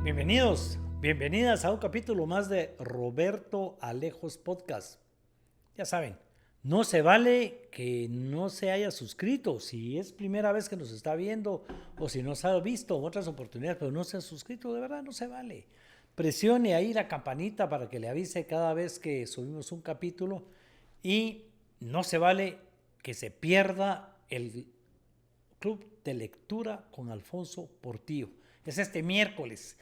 Bienvenidos, bienvenidas a un capítulo más de Roberto Alejos Podcast. Ya saben, no se vale que no se haya suscrito. Si es primera vez que nos está viendo o si nos ha visto en otras oportunidades, pero no se ha suscrito, de verdad no se vale. Presione ahí la campanita para que le avise cada vez que subimos un capítulo y no se vale que se pierda el Club de Lectura con Alfonso Portillo. Es este miércoles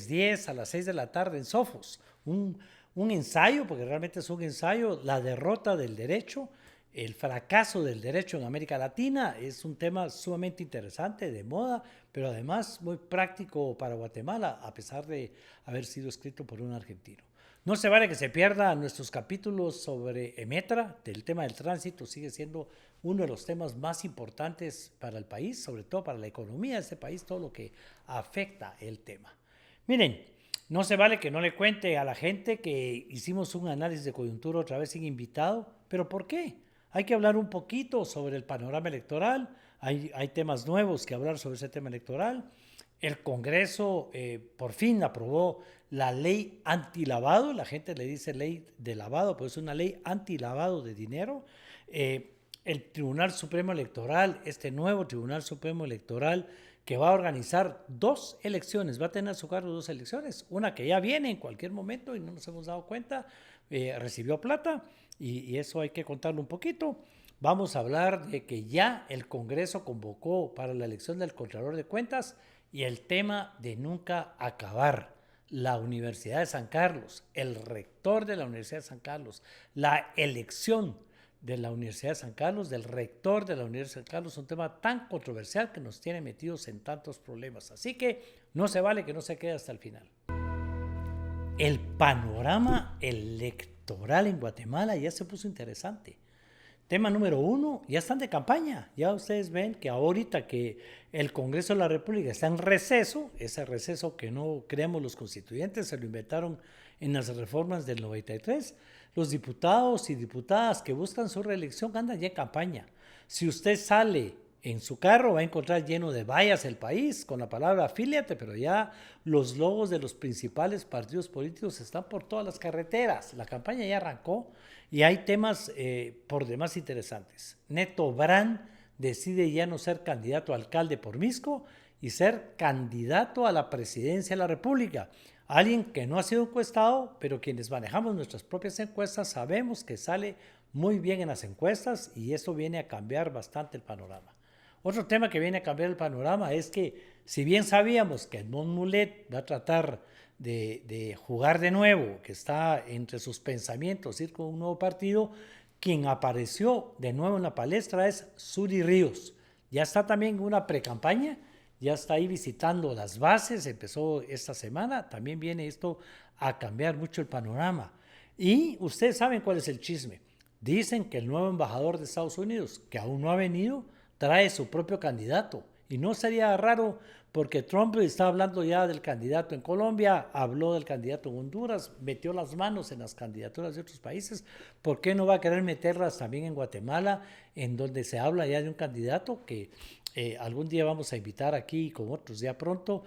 10 a las 6 de la tarde en Sofos. Un ensayo, porque realmente es un ensayo, la derrota del derecho, el fracaso del derecho en América Latina. Es un tema sumamente interesante, de moda, pero además muy práctico para Guatemala, a pesar de haber sido escrito por un argentino. No se vale que se pierdan nuestros capítulos sobre Emetra. El tema del tránsito sigue siendo uno de los temas más importantes para el país, sobre todo para la economía de este país, todo lo que afecta el tema. Miren, no se vale que no le cuente a la gente que hicimos un análisis de coyuntura otra vez sin invitado, pero ¿por qué? Hay que hablar un poquito sobre el panorama electoral, hay temas nuevos que hablar sobre ese tema electoral. El Congreso por fin aprobó la ley antilavado, la gente le dice ley de lavado, pero es una ley antilavado de dinero. El Tribunal Supremo Electoral, este nuevo Tribunal Supremo Electoral que va a organizar dos elecciones, va a tener a su cargo dos elecciones, una que ya viene en cualquier momento y no nos hemos dado cuenta, recibió plata y eso hay que contarlo un poquito. Vamos a hablar de que ya el Congreso convocó para la elección del Contralor de Cuentas y el tema de nunca acabar. La Universidad de San Carlos, el rector de la Universidad de San Carlos, la elección de la Universidad de San Carlos, del rector de la Universidad de San Carlos, un tema tan controversial que nos tiene metidos en tantos problemas. Así que no se vale que no se quede hasta el final. El panorama electoral en Guatemala ya se puso interesante. Tema número 1, ya están de campaña. Ya ustedes ven que ahorita que el Congreso de la República está en receso, ese receso que no creamos los constituyentes, se lo inventaron en las reformas del 93, los diputados y diputadas que buscan su reelección andan ya en campaña. Si usted sale en su carro va a encontrar lleno de vallas el país con la palabra afíliate, pero ya los logos de los principales partidos políticos están por todas las carreteras. La campaña ya arrancó y hay temas por demás interesantes. Neto Brand decide ya no ser candidato a alcalde por Misco y ser candidato a la presidencia de la República. Alguien que no ha sido encuestado, pero quienes manejamos nuestras propias encuestas sabemos que sale muy bien en las encuestas y eso viene a cambiar bastante el panorama. Otro tema que viene a cambiar el panorama es que, si bien sabíamos que Edmond Mulet va a tratar de jugar de nuevo, que está entre sus pensamientos ir con un nuevo partido, quien apareció de nuevo en la palestra es Suri Ríos. Ya está también en una precampaña, ya está ahí visitando las bases, empezó esta semana, también viene esto a cambiar mucho el panorama. Y ustedes saben cuál es el chisme. Dicen que el nuevo embajador de Estados Unidos, que aún no ha venido, trae su propio candidato. Y no sería raro porque Trump está hablando ya del candidato en Colombia, habló del candidato en Honduras, metió las manos en las candidaturas de otros países. ¿Por qué no va a querer meterlas también en Guatemala, en donde se habla ya de un candidato que algún día vamos a invitar aquí, con otros ya pronto,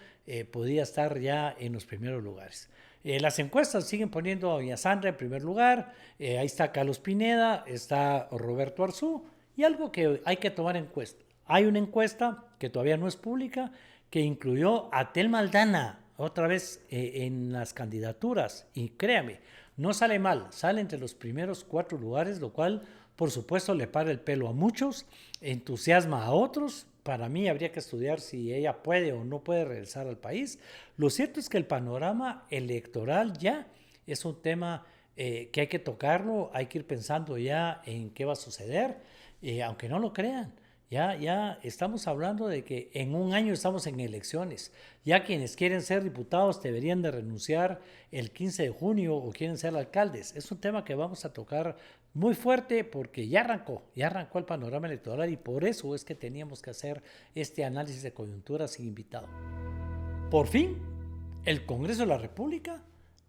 podría estar ya en los primeros lugares? Las encuestas siguen poniendo a doña Sandra en primer lugar, ahí está Carlos Pineda, está Roberto Arzú, y algo que hay que tomar en cuenta. Hay una encuesta que todavía no es pública que incluyó a Telma Aldana otra vez en las candidaturas. Y créame, no sale mal, sale entre los primeros 4 lugares, lo cual por supuesto le para el pelo a muchos, entusiasma a otros. Para mí habría que estudiar si ella puede o no puede regresar al país. Lo cierto es que el panorama electoral ya es un tema que hay que tocarlo, hay que ir pensando ya en qué va a suceder. Aunque no lo crean, ya estamos hablando de que en un año estamos en elecciones. Ya quienes quieren ser diputados deberían de renunciar el 15 de junio o quieren ser alcaldes. Es un tema que vamos a tocar muy fuerte porque ya arrancó el panorama electoral y por eso es que teníamos que hacer este análisis de coyuntura sin invitado. Por fin, el Congreso de la República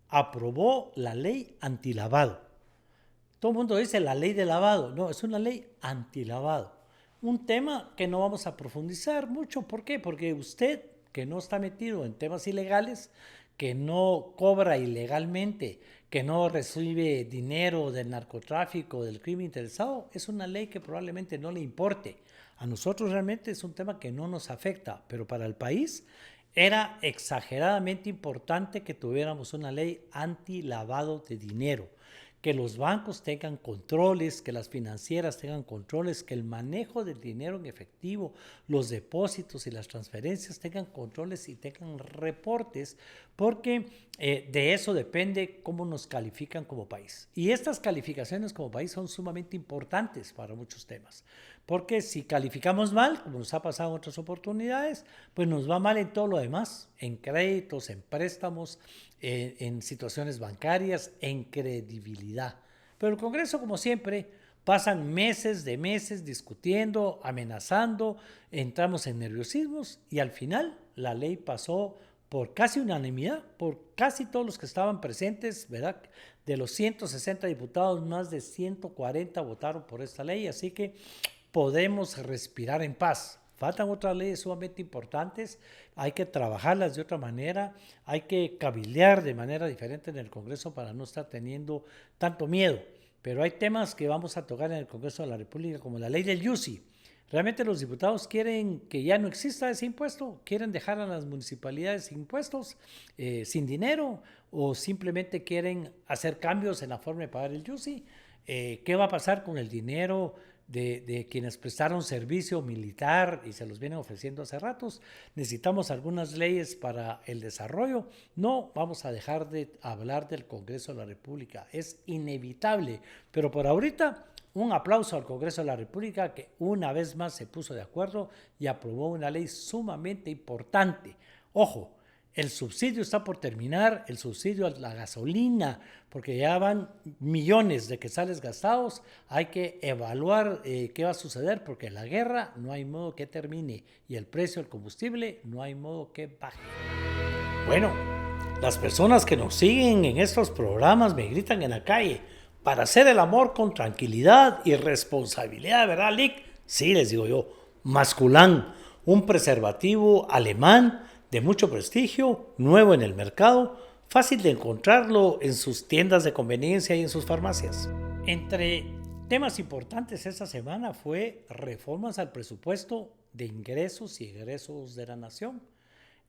aprobó la ley antilavado. Todo el mundo dice la ley de lavado. No, es una ley antilavado. Un tema que no vamos a profundizar mucho. ¿Por qué? Porque usted que no está metido en temas ilegales, que no cobra ilegalmente, que no recibe dinero del narcotráfico, del crimen interesado, es una ley que probablemente no le importe. A nosotros realmente es un tema que no nos afecta, pero para el país era exageradamente importante que tuviéramos una ley anti-lavado de dinero, que los bancos tengan controles, que las financieras tengan controles, que el manejo del dinero en efectivo, los depósitos y las transferencias tengan controles y tengan reportes, porque de eso depende cómo nos califican como país. Y estas calificaciones como país son sumamente importantes para muchos temas, porque si calificamos mal, como nos ha pasado en otras oportunidades, pues nos va mal en todo lo demás, en créditos, en préstamos, en situaciones bancarias, en credibilidad. Pero el Congreso, como siempre, pasan meses de meses discutiendo, amenazando, entramos en nerviosismos y al final la ley pasó por casi unanimidad, por casi todos los que estaban presentes, ¿verdad? De los 160 diputados, más de 140 votaron por esta ley, así que podemos respirar en paz. Faltan otras leyes sumamente importantes, hay que trabajarlas de otra manera, hay que cabildear de manera diferente en el Congreso para no estar teniendo tanto miedo. Pero hay temas que vamos a tocar en el Congreso de la República, como la ley del IUCI. ¿Realmente los diputados quieren que ya no exista ese impuesto? ¿Quieren dejar a las municipalidades sin impuestos, sin dinero? ¿O simplemente quieren hacer cambios en la forma de pagar el IUCI? ¿Qué va a pasar con el dinero de quienes prestaron servicio militar y se los vienen ofreciendo hace ratos? Necesitamos algunas leyes para el desarrollo. No vamos a dejar de hablar del Congreso de la República. Es inevitable, pero por ahorita un aplauso al Congreso de la República que una vez más se puso de acuerdo y aprobó una ley sumamente importante. Ojo, el subsidio está por terminar, el subsidio a la gasolina, porque ya van millones de quetzales gastados. Hay que evaluar qué va a suceder, porque la guerra no hay modo que termine y el precio del combustible no hay modo que baje. Bueno, las personas que nos siguen en estos programas me gritan en la calle, para hacer el amor con tranquilidad y responsabilidad, ¿verdad, Lick? Sí, les digo yo, Masculán, un preservativo alemán de mucho prestigio, nuevo en el mercado, fácil de encontrarlo en sus tiendas de conveniencia y en sus farmacias. Entre temas importantes esta semana fue reformas al presupuesto de ingresos y egresos de la nación.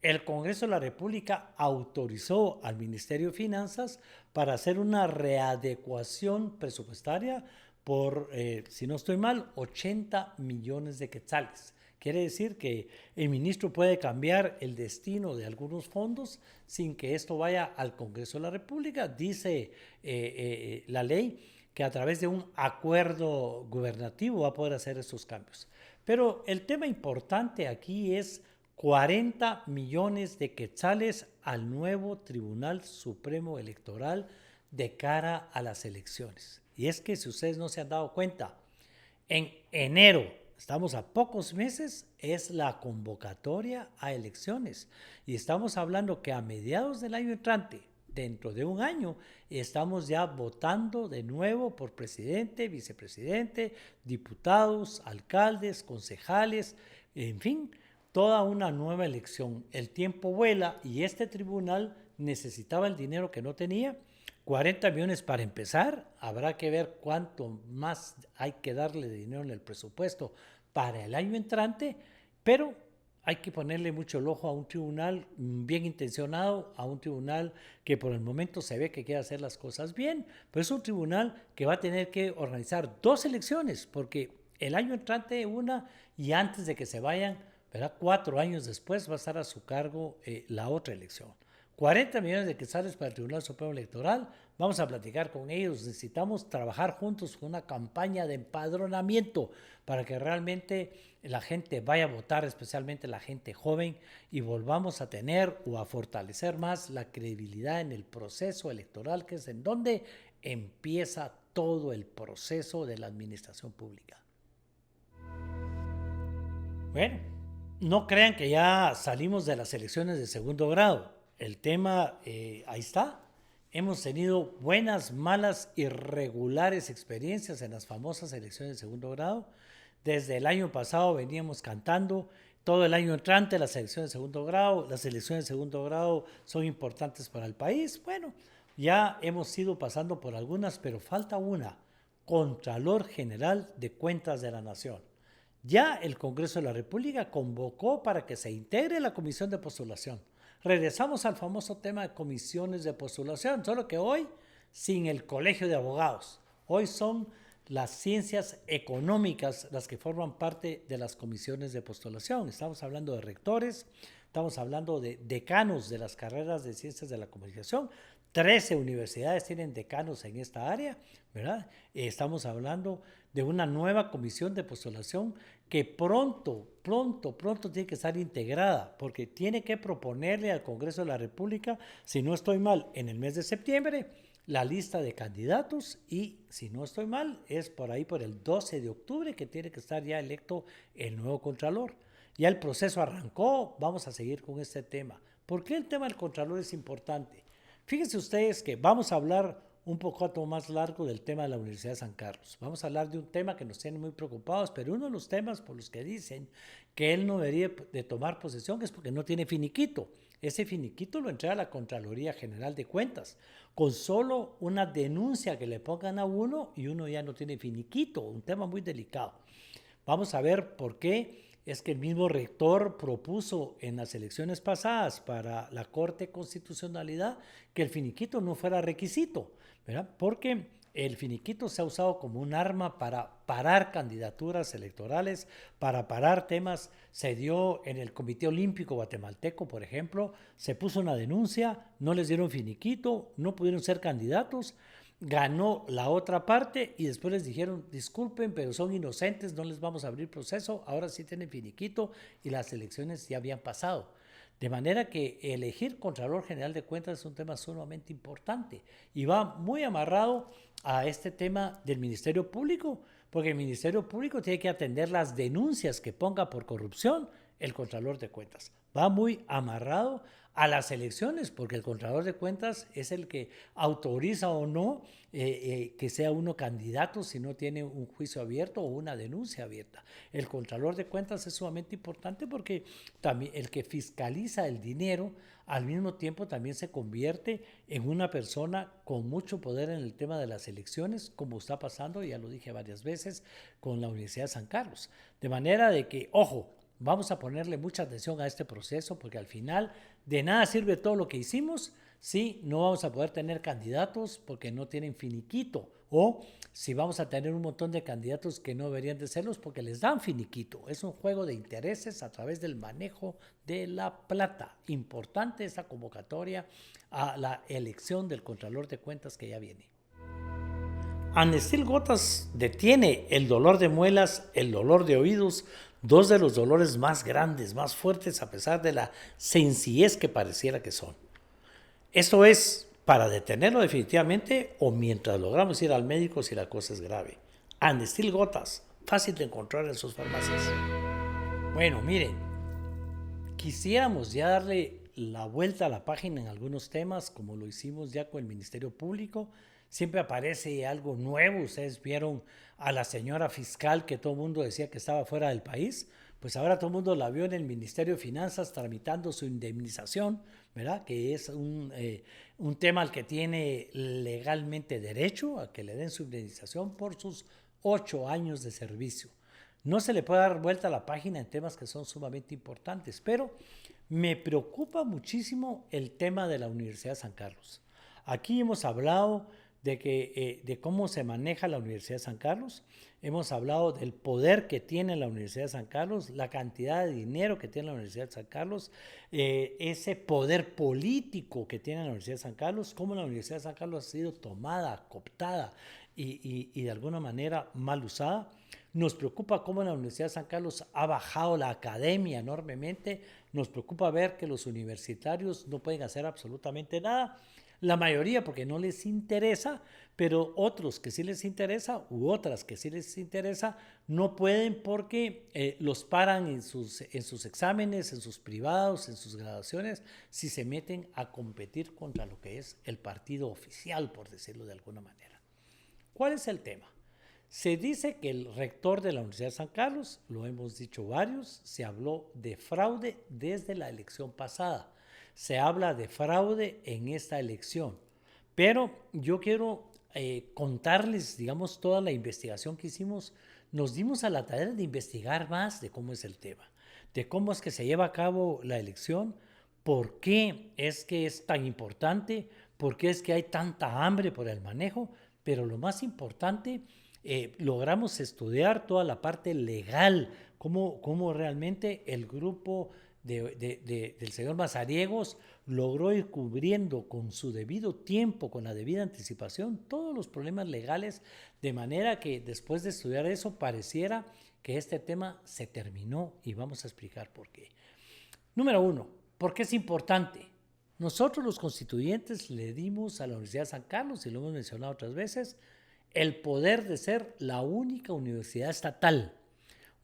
El Congreso de la República autorizó al Ministerio de Finanzas para hacer una readecuación presupuestaria por, si no estoy mal, 80 millones de quetzales. Quiere decir que el ministro puede cambiar el destino de algunos fondos sin que esto vaya al Congreso de la República. Dice la ley que a través de un acuerdo gubernativo va a poder hacer estos cambios. Pero el tema importante aquí es 40 millones de quetzales al nuevo Tribunal Supremo Electoral de cara a las elecciones. Y es que si ustedes no se han dado cuenta, en enero, estamos a pocos meses, es la convocatoria a elecciones. Y estamos hablando que a mediados del año entrante, dentro de un año, estamos ya votando de nuevo por presidente, vicepresidente, diputados, alcaldes, concejales, en fin, toda una nueva elección. El tiempo vuela y este tribunal necesitaba el dinero que no tenía. 40 millones para empezar, habrá que ver cuánto más hay que darle de dinero en el presupuesto para el año entrante, pero hay que ponerle mucho el ojo a un tribunal bien intencionado, a un tribunal que por el momento se ve que quiere hacer las cosas bien, pero es un tribunal que va a tener que organizar 2 elecciones, porque el año entrante una y antes de que se vayan, ¿verdad? 4 años después va a estar a su cargo la otra elección. 40 millones de quetzales para el Tribunal Supremo Electoral. Vamos a platicar con ellos. Necesitamos trabajar juntos con una campaña de empadronamiento para que realmente la gente vaya a votar, especialmente la gente joven, y volvamos a tener o a fortalecer más la credibilidad en el proceso electoral, que es en donde empieza todo el proceso de la administración pública. Bueno, no crean que ya salimos de las elecciones de segundo grado. El tema ahí está. Hemos tenido buenas, malas y regulares experiencias en las famosas elecciones de segundo grado. Desde el año pasado veníamos cantando todo el año entrante las elecciones de segundo grado. Las elecciones de segundo grado son importantes para el país. Bueno, ya hemos ido pasando por algunas, pero falta una, Contralor General de Cuentas de la Nación. Ya el Congreso de la República convocó para que se integre la comisión de postulación. Regresamos al famoso tema de comisiones de postulación, solo que hoy sin el Colegio de Abogados. Hoy son las ciencias económicas las que forman parte de las comisiones de postulación. Estamos hablando de rectores, estamos hablando de decanos de las carreras de ciencias de la comunicación. 13 universidades tienen decanos en esta área, ¿verdad? Estamos hablando de una nueva comisión de postulación que pronto tiene que estar integrada, porque tiene que proponerle al Congreso de la República, si no estoy mal, en el mes de septiembre, la lista de candidatos y, si no estoy mal, es por ahí por el 12 de octubre que tiene que estar ya electo el nuevo Contralor. Ya el proceso arrancó, vamos a seguir con este tema. ¿Por qué el tema del Contralor es importante? Fíjense ustedes que vamos a hablar un poco más largo del tema de la Universidad de San Carlos. Vamos a hablar de un tema que nos tiene muy preocupados, pero uno de los temas por los que dicen que él no debería de tomar posesión es porque no tiene finiquito. Ese finiquito lo entrega la Contraloría General de Cuentas, con solo una denuncia que le pongan a uno y uno ya no tiene finiquito, un tema muy delicado. Vamos a ver por qué es que el mismo rector propuso en las elecciones pasadas para la Corte de Constitucionalidad que el finiquito no fuera requisito, ¿verdad? Porque el finiquito se ha usado como un arma para parar candidaturas electorales, para parar temas. Se dio en el Comité Olímpico Guatemalteco, por ejemplo, se puso una denuncia, no les dieron finiquito, no pudieron ser candidatos. Ganó la otra parte y después les dijeron, disculpen, pero son inocentes, no les vamos a abrir proceso, ahora sí tienen finiquito y las elecciones ya habían pasado. De manera que elegir Contralor General de Cuentas es un tema sumamente importante y va muy amarrado a este tema del Ministerio Público, porque el Ministerio Público tiene que atender las denuncias que ponga por corrupción el Contralor de Cuentas. Va muy amarrado a las elecciones, porque el Contralor de Cuentas es el que autoriza o no que sea uno candidato si no tiene un juicio abierto o una denuncia abierta. El Contralor de Cuentas es sumamente importante porque también el que fiscaliza el dinero al mismo tiempo también se convierte en una persona con mucho poder en el tema de las elecciones, como está pasando, ya lo dije varias veces, con la Universidad de San Carlos. De manera de que, ojo, vamos a ponerle mucha atención a este proceso porque al final de nada sirve todo lo que hicimos si no vamos a poder tener candidatos porque no tienen finiquito, o si vamos a tener un montón de candidatos que no deberían de serlos porque les dan finiquito. Es un juego de intereses a través del manejo de la plata. Importante esta convocatoria a la elección del Contralor de Cuentas que ya viene. Anestil Gotas detiene el dolor de muelas, el dolor de oídos, dos de los dolores más grandes, más fuertes, a pesar de la sencillez que pareciera que son. Esto es para detenerlo definitivamente o mientras logramos ir al médico si la cosa es grave. Anestil Gotas, fácil de encontrar en sus farmacias. Bueno, miren, quisiéramos ya darle la vuelta a la página en algunos temas, como lo hicimos ya con el Ministerio Público. Siempre aparece algo nuevo. Ustedes vieron a la señora fiscal que todo el mundo decía que estaba fuera del país. Pues ahora todo el mundo la vio en el Ministerio de Finanzas tramitando su indemnización, ¿verdad? Que es un tema al que tiene legalmente derecho, a que le den su indemnización por sus 8 años de servicio. No se le puede dar vuelta a la página en temas que son sumamente importantes, pero me preocupa muchísimo el tema de la Universidad de San Carlos. Aquí hemos hablado de cómo se maneja la Universidad de San Carlos, hemos hablado del poder que tiene la Universidad de San Carlos, la cantidad de dinero que tiene la Universidad de San Carlos, ese poder político que tiene la Universidad de San Carlos, cómo la Universidad de San Carlos ha sido tomada, cooptada y de alguna manera mal usada. Nos preocupa cómo la Universidad de San Carlos ha bajado la academia enormemente. Nos preocupa ver que los universitarios no pueden hacer absolutamente nada. La mayoría porque no les interesa, pero otros que sí les interesa u otras que sí les interesa no pueden porque los paran en sus exámenes, en sus privados, en sus graduaciones, si se meten a competir contra lo que es el partido oficial, por decirlo de alguna manera. ¿Cuál es el tema? Se dice que el rector de la Universidad de San Carlos, lo hemos dicho varios, se habló de fraude desde la elección pasada. Se habla de fraude en esta elección. Pero yo quiero contarles, digamos, toda la investigación que hicimos. Nos dimos a la tarea de investigar más de cómo es el tema, de cómo es que se lleva a cabo la elección, por qué es que es tan importante, por qué es que hay tanta hambre por el manejo, pero lo más importante, logramos estudiar toda la parte legal, cómo realmente el grupo del señor Mazariegos logró ir cubriendo con su debido tiempo, con la debida anticipación, todos los problemas legales, de manera que después de estudiar eso pareciera que este tema se terminó y vamos a explicar por qué. Número 1, ¿por qué es importante? Nosotros los constituyentes le dimos a la Universidad de San Carlos, y lo hemos mencionado otras veces, el poder de ser la única universidad estatal.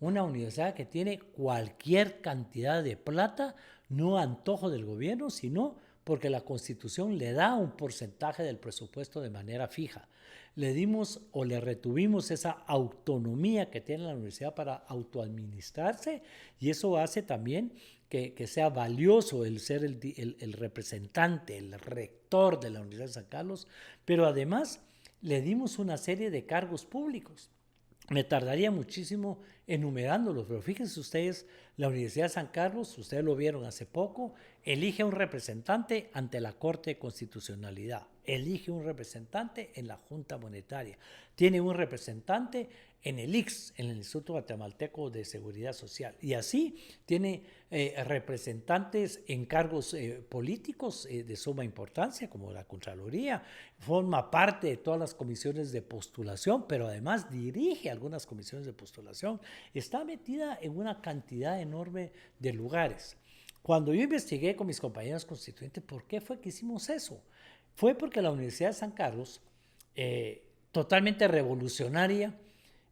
Una universidad que tiene cualquier cantidad de plata, no a antojo del gobierno, sino porque la Constitución le da un porcentaje del presupuesto de manera fija. Le dimos o le retuvimos esa autonomía que tiene la universidad para autoadministrarse, y eso hace también que sea valioso el ser el representante, el rector de la Universidad de San Carlos, pero además le dimos una serie de cargos públicos. Me tardaría muchísimo enumerándolos, pero fíjense ustedes, la Universidad de San Carlos, ustedes lo vieron hace poco, elige un representante ante la Corte de Constitucionalidad, elige un representante en la Junta Monetaria, tiene un representante en el ICS, en el Instituto Guatemalteco de Seguridad Social, y así tiene representantes en cargos políticos de suma importancia, como la Contraloría, forma parte de todas las comisiones de postulación, pero además dirige algunas comisiones de postulación, está metida en una cantidad enorme de lugares. Cuando yo investigué con mis compañeros constituyentes por qué fue que hicimos eso, fue porque la Universidad de San Carlos, totalmente revolucionaria,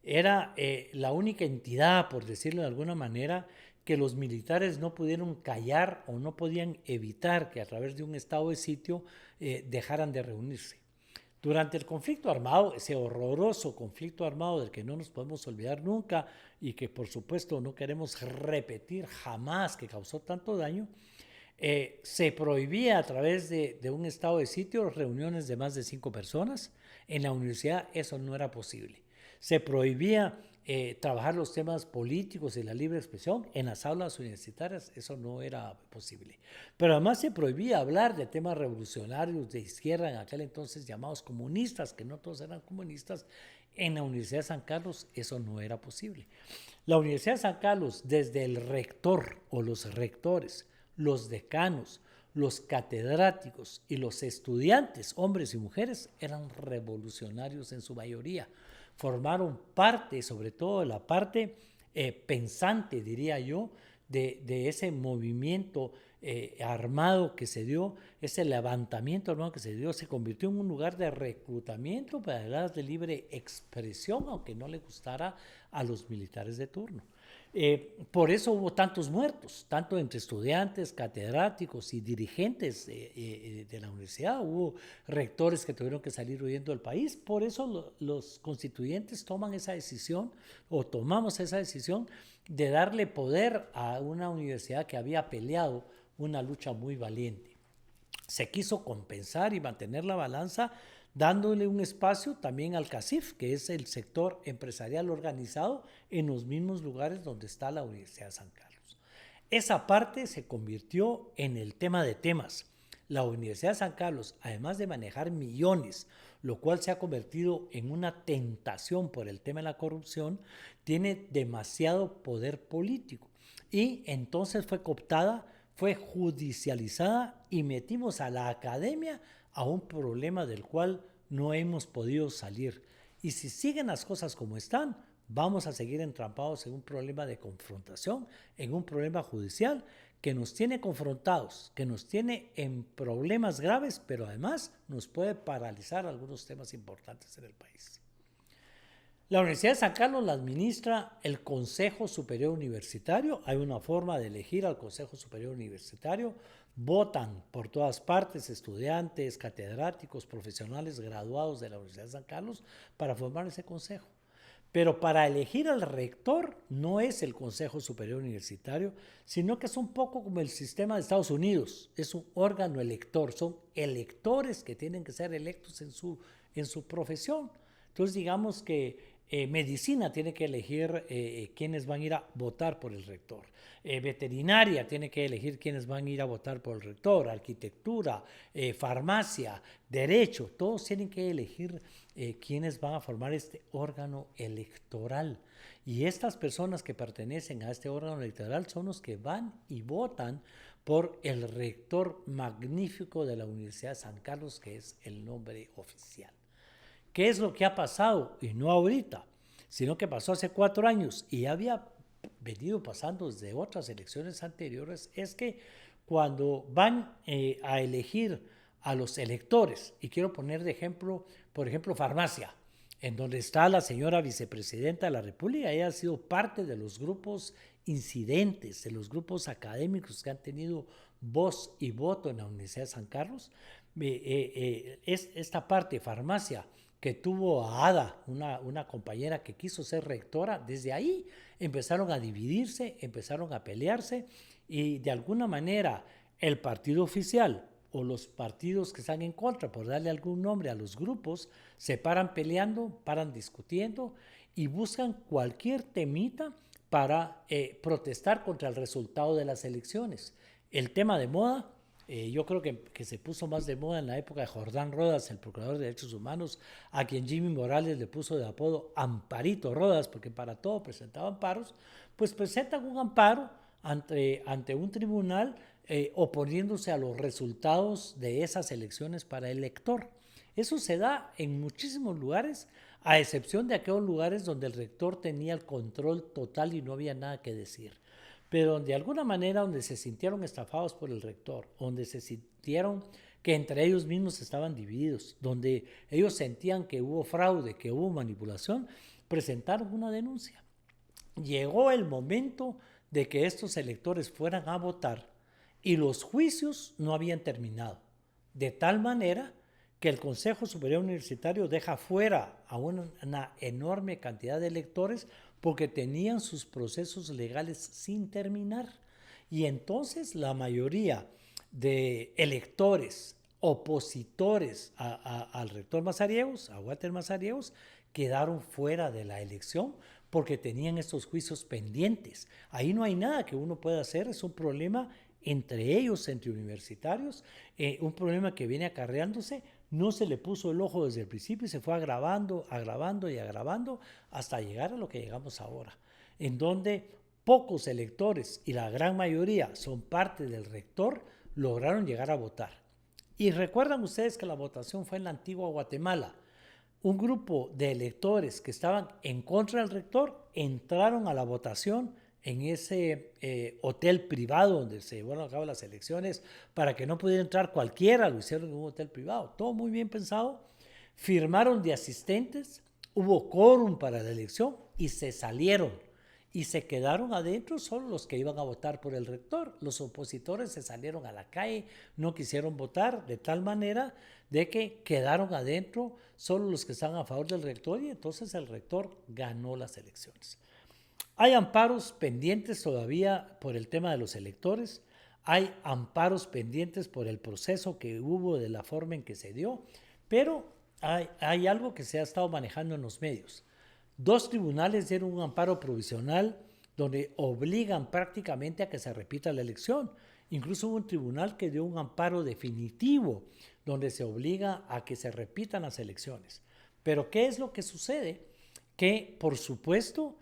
era la única entidad, por decirlo de alguna manera, que los militares no pudieron callar o no podían evitar que a través de un estado de sitio dejaran de reunirse. Durante el conflicto armado, ese horroroso conflicto armado del que no nos podemos olvidar nunca y que por supuesto no queremos repetir jamás, que causó tanto daño, se prohibía a través de un estado de sitio reuniones de más de 5 personas. En la universidad eso no era posible. Se prohibía trabajar los temas políticos y la libre expresión en las aulas universitarias, eso no era posible. Pero además se prohibía hablar de temas revolucionarios de izquierda, en aquel entonces llamados comunistas, que no todos eran comunistas. En la Universidad de San Carlos eso no era posible. La Universidad de San Carlos, desde el rector o los rectores, los decanos, los catedráticos y los estudiantes, hombres y mujeres, eran revolucionarios en su mayoría. Formaron parte, sobre todo la parte pensante, diría yo, de ese movimiento armado que se dio, ese levantamiento armado que se dio, se convirtió en un lugar de reclutamiento para edades de libre expresión, aunque no le gustara a los militares de turno. Por eso hubo tantos muertos, tanto entre estudiantes, catedráticos y dirigentes de la universidad. Hubo rectores que tuvieron que salir huyendo del país. Por eso los constituyentes toman esa decisión, o tomamos esa decisión, de darle poder a una universidad que había peleado una lucha muy valiente. Se quiso compensar y mantener la balanza, dándole un espacio también al CACIF, que es el sector empresarial organizado en los mismos lugares donde está la Universidad de San Carlos. Esa parte se convirtió en el tema de temas. La Universidad de San Carlos, además de manejar millones, lo cual se ha convertido en una tentación por el tema de la corrupción, tiene demasiado poder político. Y entonces fue cooptada, fue judicializada y metimos a la academia a un problema del cual no hemos podido salir. Y si siguen las cosas como están, vamos a seguir entrampados en un problema de confrontación, en un problema judicial que nos tiene confrontados, que nos tiene en problemas graves, pero además nos puede paralizar algunos temas importantes en el país. La Universidad de San Carlos la administra el Consejo Superior Universitario. Hay una forma de elegir al Consejo Superior Universitario. Votan por todas partes estudiantes, catedráticos, profesionales graduados de la Universidad de San Carlos para formar ese consejo. Pero para elegir al rector no es el Consejo Superior Universitario, sino que es un poco como el sistema de Estados Unidos. Es un órgano elector, son electores que tienen que ser electos en su profesión. Entonces digamos que medicina tiene que elegir quiénes van a ir a votar por el rector. Veterinaria tiene que elegir quiénes van a ir a votar por el rector. Arquitectura, farmacia, derecho, todos tienen que elegir quiénes van a formar este órgano electoral. Y estas personas que pertenecen a este órgano electoral son los que van y votan por el rector magnífico de la Universidad de San Carlos, que es el nombre oficial. ¿Qué es lo que ha pasado? Y no ahorita, sino que pasó hace 4 años y había venido pasando desde otras elecciones anteriores, es que cuando van a elegir a los electores, y quiero poner de ejemplo, por ejemplo, farmacia, en donde está la señora vicepresidenta de la República, ella ha sido parte de los grupos incidentes, de los grupos académicos que han tenido voz y voto en la Universidad de San Carlos. Es esta parte, farmacia, que tuvo a Ada, una compañera que quiso ser rectora, desde ahí empezaron a dividirse, empezaron a pelearse y de alguna manera el partido oficial o los partidos que están en contra, por darle algún nombre a los grupos, se paran peleando, paran discutiendo y buscan cualquier temita para protestar contra el resultado de las elecciones. El tema de moda, yo creo que se puso más de moda en la época de Jordán Rodas, el procurador de derechos humanos, a quien Jimmy Morales le puso de apodo Amparito Rodas, porque para todo presentaba amparos, pues presentan un amparo ante un tribunal oponiéndose a los resultados de esas elecciones para el elector. Eso se da en muchísimos lugares, a excepción de aquellos lugares donde el rector tenía el control total y no había nada que decir. Pero de alguna manera donde se sintieron estafados por el rector, donde se sintieron que entre ellos mismos estaban divididos, donde ellos sentían que hubo fraude, que hubo manipulación, presentaron una denuncia. Llegó el momento de que estos electores fueran a votar y los juicios no habían terminado, de tal manera que el Consejo Superior Universitario deja fuera a una enorme cantidad de electores porque tenían sus procesos legales sin terminar. Y entonces la mayoría de electores opositores al rector Mazariegos, a Walter Mazariegos, quedaron fuera de la elección porque tenían estos juicios pendientes. Ahí no hay nada que uno pueda hacer, es un problema entre ellos, entre universitarios, un problema que viene acarreándose. No se le puso el ojo desde el principio y se fue agravando, agravando y agravando hasta llegar a lo que llegamos ahora, en donde pocos electores y la gran mayoría son parte del rector, lograron llegar a votar. Y recuerdan ustedes que la votación fue en la antigua Guatemala. Un grupo de electores que estaban en contra del rector entraron a la votación en ese hotel privado donde se llevaron a cabo las elecciones para que no pudiera entrar cualquiera, lo hicieron en un hotel privado, todo muy bien pensado, firmaron de asistentes, hubo quórum para la elección y se salieron y se quedaron adentro solo los que iban a votar por el rector. Los opositores se salieron a la calle, no quisieron votar, de tal manera de que quedaron adentro solo los que estaban a favor del rector y entonces el rector ganó las elecciones. Hay amparos pendientes todavía por el tema de los electores, hay amparos pendientes por el proceso que hubo de la forma en que se dio, pero hay algo que se ha estado manejando en los medios. 2 tribunales dieron un amparo provisional donde obligan prácticamente a que se repita la elección. Incluso hubo un tribunal que dio un amparo definitivo donde se obliga a que se repitan las elecciones. Pero ¿qué es lo que sucede? Que, por supuesto,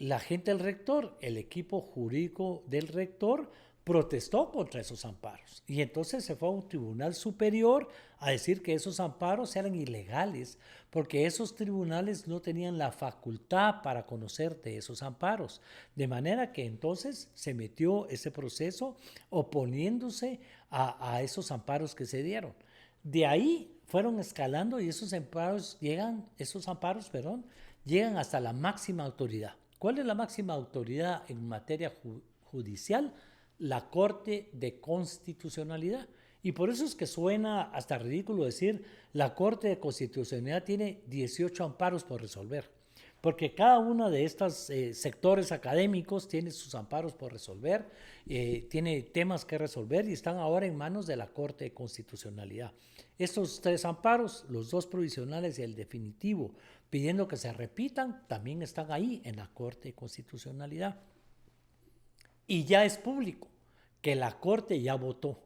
la gente del rector, el equipo jurídico del rector, protestó contra esos amparos. Y entonces se fue a un tribunal superior a decir que esos amparos eran ilegales, porque esos tribunales no tenían la facultad para conocer de esos amparos. De manera que entonces se metió ese proceso oponiéndose a esos amparos que se dieron. De ahí fueron escalando y esos amparos llegan hasta la máxima autoridad. ¿Cuál es la máxima autoridad en materia judicial? La Corte de Constitucionalidad. Y por eso es que suena hasta ridículo decir la Corte de Constitucionalidad tiene 18 amparos por resolver. porque cada uno de estos sectores académicos tiene sus amparos por resolver, tiene temas que resolver y están ahora en manos de la Corte de Constitucionalidad. Estos 3 amparos, los 2 provisionales y el definitivo, pidiendo que se repitan, también están ahí en la Corte de Constitucionalidad. Y ya es público que la Corte ya votó.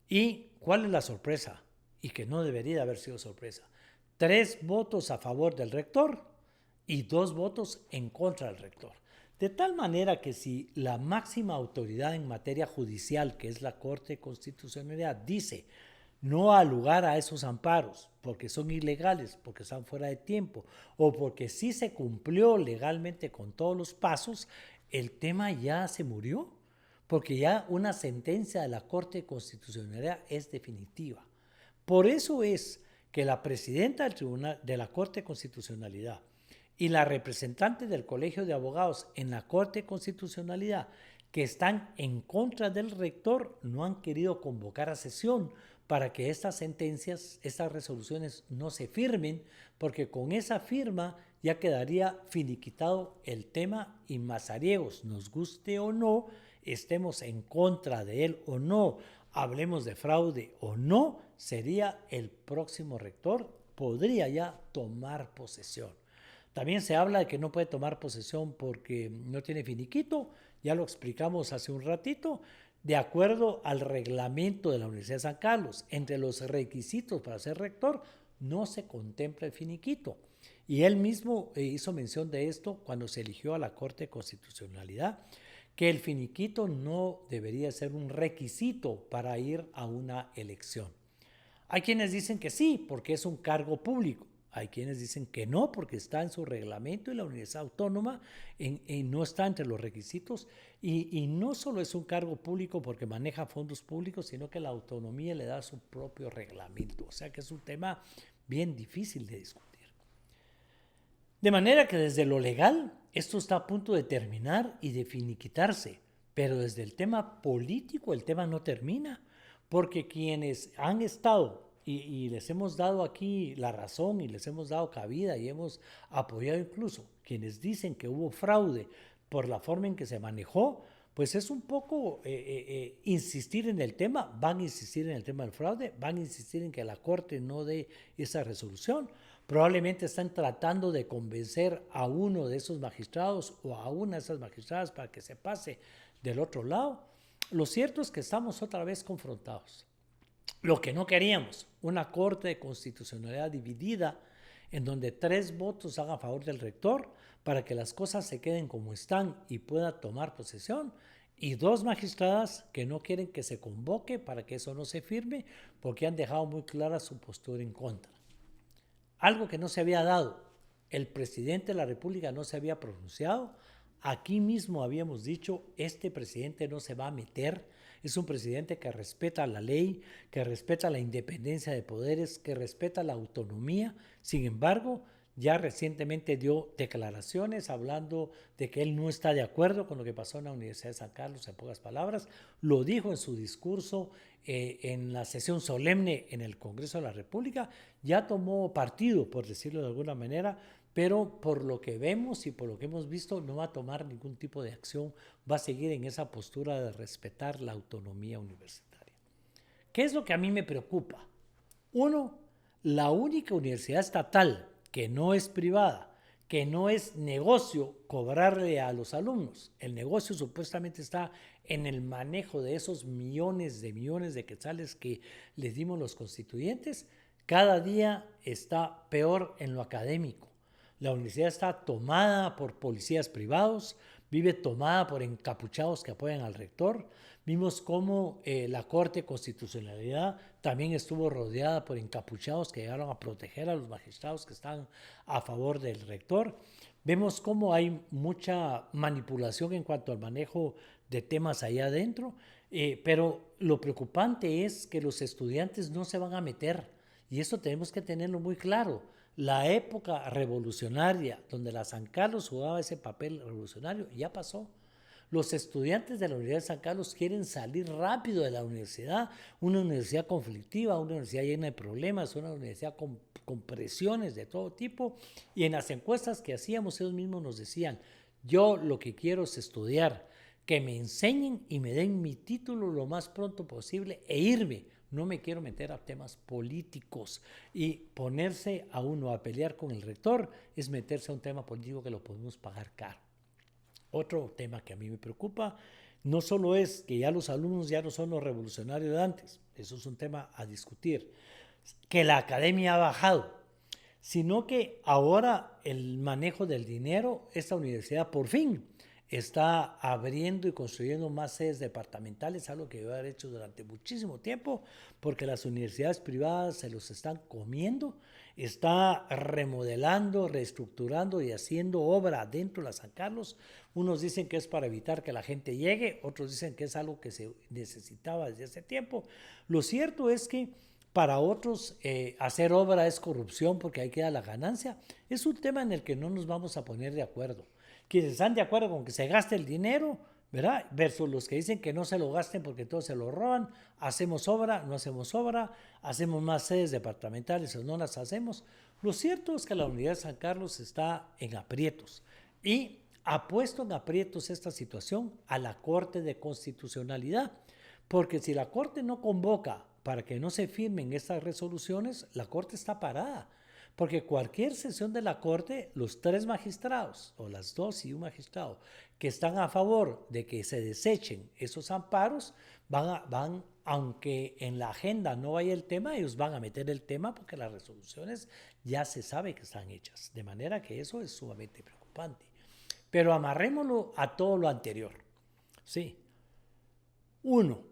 ¿Y cuál es la sorpresa? Y que no debería haber sido sorpresa. 3 votos a favor del rector y 2 votos en contra del rector. De tal manera que si la máxima autoridad en materia judicial, que es la Corte de Constitucionalidad, dice no al lugar a esos amparos porque son ilegales, porque están fuera de tiempo o porque sí se cumplió legalmente con todos los pasos, el tema ya se murió, porque ya una sentencia de la Corte de Constitucionalidad es definitiva. Por eso es que la presidenta del Tribunal de la Corte de Constitucionalidad y la representante del Colegio de Abogados en la Corte de Constitucionalidad, que están en contra del rector, no han querido convocar a sesión para que estas sentencias, estas resoluciones no se firmen, porque con esa firma ya quedaría finiquitado el tema y mazariegos, nos guste o no, estemos en contra de él o no, hablemos de fraude o no, sería el próximo rector, podría ya tomar posesión. También se habla de que no puede tomar posesión porque no tiene finiquito, ya lo explicamos hace un ratito, de acuerdo al reglamento de la Universidad de San Carlos. Entre los requisitos para ser rector no se contempla el finiquito. Y él mismo hizo mención de esto cuando se eligió a la Corte de Constitucionalidad, que el finiquito no debería ser un requisito para ir a una elección. Hay quienes dicen que sí, porque es un cargo público. Hay quienes dicen que no, porque está en su reglamento y la Universidad Autónoma no está entre los requisitos. Y no solo es un cargo público porque maneja fondos públicos, sino que la autonomía le da su propio reglamento. O sea que es un tema bien difícil de discutir. De manera que desde lo legal, esto está a punto de terminar y de finiquitarse. Pero desde el tema político, el tema no termina. Porque quienes han estado y les hemos dado aquí la razón y les hemos dado cabida y hemos apoyado incluso quienes dicen que hubo fraude por la forma en que se manejó, pues es un poco insistir en el tema, van a insistir en el tema del fraude, van a insistir en que la Corte no dé esa resolución, probablemente están tratando de convencer a uno de esos magistrados o a una de esas magistradas para que se pase del otro lado. Lo cierto es que estamos otra vez confrontados. Lo que no queríamos, una Corte de Constitucionalidad dividida en donde 3 votos hagan a favor del rector para que las cosas se queden como están y pueda tomar posesión, y 2 magistradas que no quieren que se convoque para que eso no se firme porque han dejado muy clara su postura en contra. Algo que no se había dado, el presidente de la República no se había pronunciado. Aquí mismo habíamos dicho, este presidente no se va a meter, es un presidente que respeta la ley, que respeta la independencia de poderes, que respeta la autonomía. Sin embargo, ya recientemente dio declaraciones hablando de que él no está de acuerdo con lo que pasó en la Universidad de San Carlos, en pocas palabras. Lo dijo en su discurso en la sesión solemne en el Congreso de la República. Ya tomó partido, por decirlo de alguna manera, pero por lo que vemos y por lo que hemos visto no va a tomar ningún tipo de acción, va a seguir en esa postura de respetar la autonomía universitaria. ¿Qué es lo que a mí me preocupa? Uno, la única universidad estatal que no es privada, que no es negocio cobrarle a los alumnos. El negocio supuestamente está en el manejo de esos millones de quetzales que les dimos los constituyentes. Cada día está peor en lo académico. La universidad está tomada por policías privados, vive tomada por encapuchados que apoyan al rector. Vimos cómo la Corte de Constitucionalidad también estuvo rodeada por encapuchados que llegaron a proteger a los magistrados que están a favor del rector. Vemos cómo hay mucha manipulación en cuanto al manejo de temas allá adentro, pero lo preocupante es que los estudiantes no se van a meter, y eso tenemos que tenerlo muy claro. La época revolucionaria donde la San Carlos jugaba ese papel revolucionario ya pasó. Los estudiantes de la Universidad de San Carlos quieren salir rápido de la universidad, una universidad conflictiva, una universidad llena de problemas, una universidad con presiones de todo tipo. Y en las encuestas que hacíamos, ellos mismos nos decían, yo lo que quiero es estudiar, que me enseñen y me den mi título lo más pronto posible e irme. No me quiero meter a temas políticos, y ponerse a uno a pelear con el rector es meterse a un tema político que lo podemos pagar caro. Otro tema que a mí me preocupa no solo es que ya los alumnos ya no son los revolucionarios de antes, eso es un tema a discutir, que la academia ha bajado, sino que ahora el manejo del dinero, esta universidad por fin está abriendo y construyendo más sedes departamentales, algo que debe haber hecho durante muchísimo tiempo, porque las universidades privadas se los están comiendo, está remodelando, reestructurando y haciendo obra dentro de la San Carlos. Unos dicen que es para evitar que la gente llegue, otros dicen que es algo que se necesitaba desde hace tiempo. Lo cierto es que para otros hacer obra es corrupción porque ahí queda la ganancia. Es un tema en el que no nos vamos a poner de acuerdo. Quienes están de acuerdo con que se gaste el dinero, ¿verdad? Versus los que dicen que no se lo gasten porque todos se lo roban, hacemos obra, no hacemos obra, hacemos más sedes departamentales o no las hacemos. Lo cierto es que la Universidad de San Carlos está en aprietos y ha puesto en aprietos esta situación a la Corte de Constitucionalidad, porque si la Corte no convoca para que no se firmen estas resoluciones, la Corte está parada. Porque cualquier sesión de la Corte, los 3 magistrados, o las 2 y un magistrado, que están a favor de que se desechen esos amparos, van, aunque en la agenda no vaya el tema, ellos van a meter el tema porque las resoluciones ya se sabe que están hechas. De manera que eso es sumamente preocupante. Pero amarrémoslo a todo lo anterior. Sí. 1.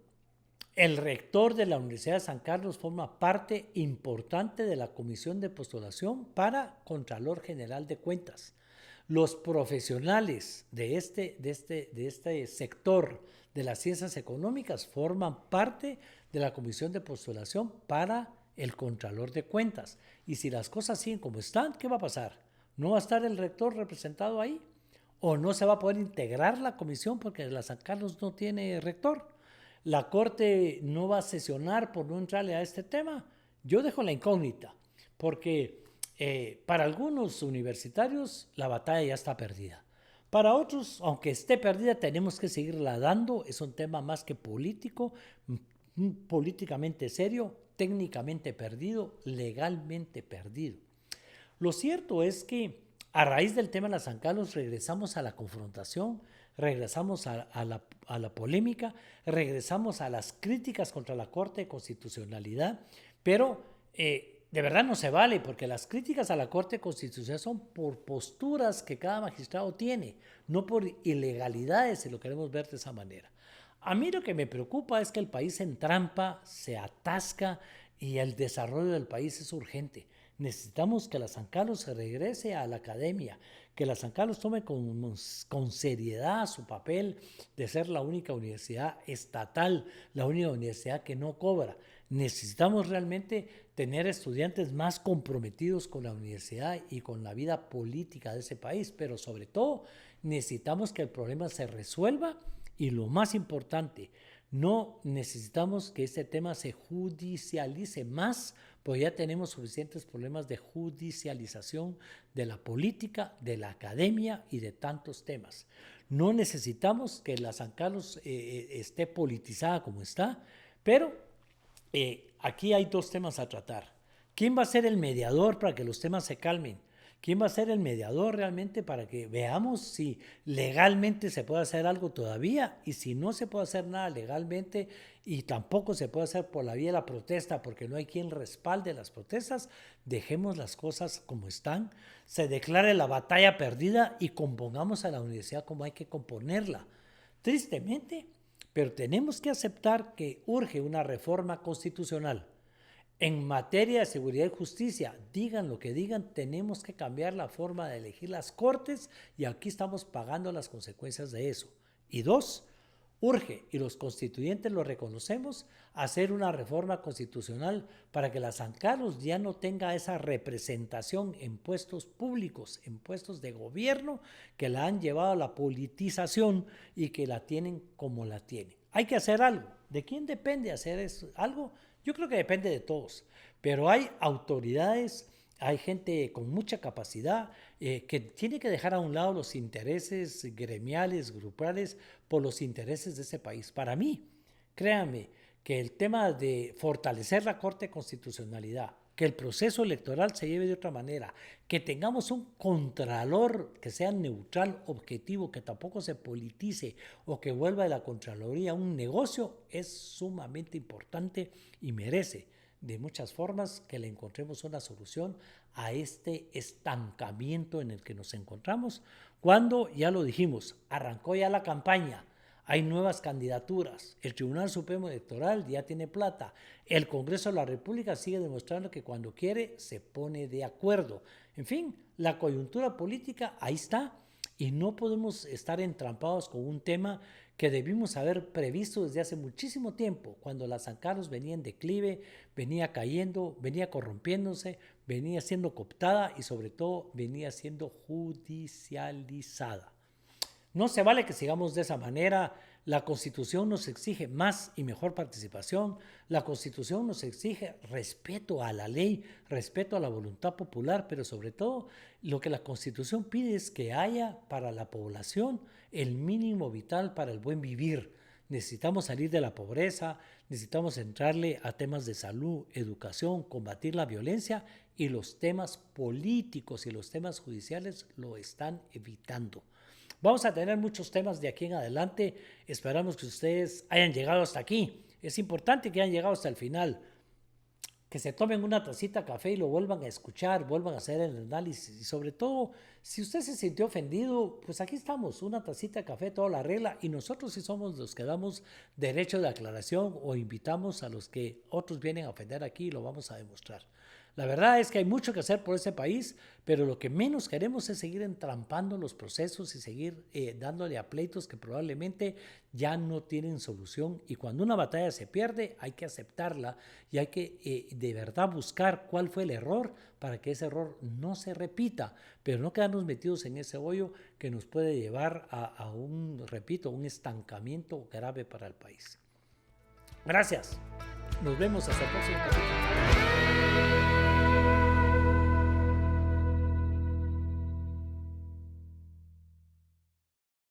El rector de la Universidad de San Carlos forma parte importante de la comisión de postulación para Contralor General de Cuentas. Los profesionales de este sector de las ciencias económicas forman parte de la comisión de postulación para el Contralor de Cuentas. Y si las cosas siguen como están, ¿qué va a pasar? ¿No va a estar el rector representado ahí? ¿O no se va a poder integrar la comisión porque la San Carlos no tiene rector? ¿La Corte no va a sesionar por no entrarle a este tema? Yo dejo la incógnita, porque para algunos universitarios la batalla ya está perdida. Para otros, aunque esté perdida, tenemos que seguirla dando. Es un tema más que político, políticamente serio, técnicamente perdido, legalmente perdido. Lo cierto es que a raíz del tema de la San Carlos regresamos a la confrontación, regresamos a la polémica, regresamos a las críticas contra la Corte de Constitucionalidad, pero de verdad no se vale, porque las críticas a la Corte de Constitucionalidad son por posturas que cada magistrado tiene, no por ilegalidades, si lo queremos ver de esa manera. A mí lo que me preocupa es que el país se entrampa, se atasca y el desarrollo del país es urgente. Necesitamos que la San Carlos se regrese a la academia, que la San Carlos tome con seriedad su papel de ser la única universidad estatal, la única universidad que no cobra. Necesitamos realmente tener estudiantes más comprometidos con la universidad y con la vida política de ese país, pero sobre todo necesitamos que el problema se resuelva y lo más importante, no necesitamos que este tema se judicialice más, pues ya tenemos suficientes problemas de judicialización de la política, de la academia y de tantos temas. No necesitamos que la San Carlos esté politizada como está, pero aquí hay 2 temas a tratar. ¿Quién va a ser el mediador para que los temas se calmen? ¿Quién va a ser el mediador realmente para que veamos si legalmente se puede hacer algo todavía? Y si no se puede hacer nada legalmente y tampoco se puede hacer por la vía de la protesta porque no hay quien respalde las protestas, dejemos las cosas como están, se declare la batalla perdida y compongamos a la universidad como hay que componerla. Tristemente, pero tenemos que aceptar que urge una reforma constitucional. En materia de seguridad y justicia, digan lo que digan, tenemos que cambiar la forma de elegir las cortes y aquí estamos pagando las consecuencias de eso. Y 2, Urge, y los constituyentes lo reconocemos, hacer una reforma constitucional para que la San Carlos ya no tenga esa representación en puestos públicos, en puestos de gobierno, que la han llevado a la politización y que la tienen como la tienen. Hay que hacer algo. ¿De quién depende hacer eso? ¿Algo? Yo creo que depende de todos, pero hay autoridades, hay gente con mucha capacidad que tiene que dejar a un lado los intereses gremiales, grupales, por los intereses de ese país. Para mí, créanme, que el tema de fortalecer la Corte de Constitucionalidad, que el proceso electoral se lleve de otra manera, que tengamos un contralor que sea neutral, objetivo, que tampoco se politice o que vuelva de la Contraloría un negocio, es sumamente importante y merece de muchas formas que le encontremos una solución a este estancamiento en el que nos encontramos, cuando, ya lo dijimos, arrancó ya la campaña, hay nuevas candidaturas, el Tribunal Supremo Electoral ya tiene plata, el Congreso de la República sigue demostrando que cuando quiere se pone de acuerdo. En fin, la coyuntura política ahí está y no podemos estar entrampados con un tema que debimos haber previsto desde hace muchísimo tiempo, cuando la San Carlos venía en declive, venía cayendo, venía corrompiéndose, venía siendo cooptada y sobre todo venía siendo judicializada. No se vale que sigamos de esa manera. La Constitución nos exige más y mejor participación. La Constitución nos exige respeto a la ley, respeto a la voluntad popular, pero sobre todo lo que la Constitución pide es que haya para la población el mínimo vital para el buen vivir. Necesitamos salir de la pobreza, necesitamos entrarle a temas de salud, educación, combatir la violencia, y los temas políticos y los temas judiciales lo están evitando. Vamos a tener muchos temas de aquí en adelante. Esperamos que ustedes hayan llegado hasta aquí. Es importante que hayan llegado hasta el final. Que se tomen una tacita de café y lo vuelvan a escuchar, vuelvan a hacer el análisis. Y sobre todo, si usted se sintió ofendido, pues aquí estamos, una tacita de café, toda la regla. Y nosotros sí somos los que damos derecho de aclaración o invitamos a los que otros vienen a ofender aquí y lo vamos a demostrar. La verdad es que hay mucho que hacer por ese país, pero lo que menos queremos es seguir entrampando los procesos y seguir dándole a pleitos que probablemente ya no tienen solución. Y cuando una batalla se pierde, hay que aceptarla y hay que de verdad buscar cuál fue el error para que ese error no se repita, pero no quedarnos metidos en ese hoyo que nos puede llevar a un estancamiento grave para el país. Gracias. Nos vemos hasta el próximo capítulo.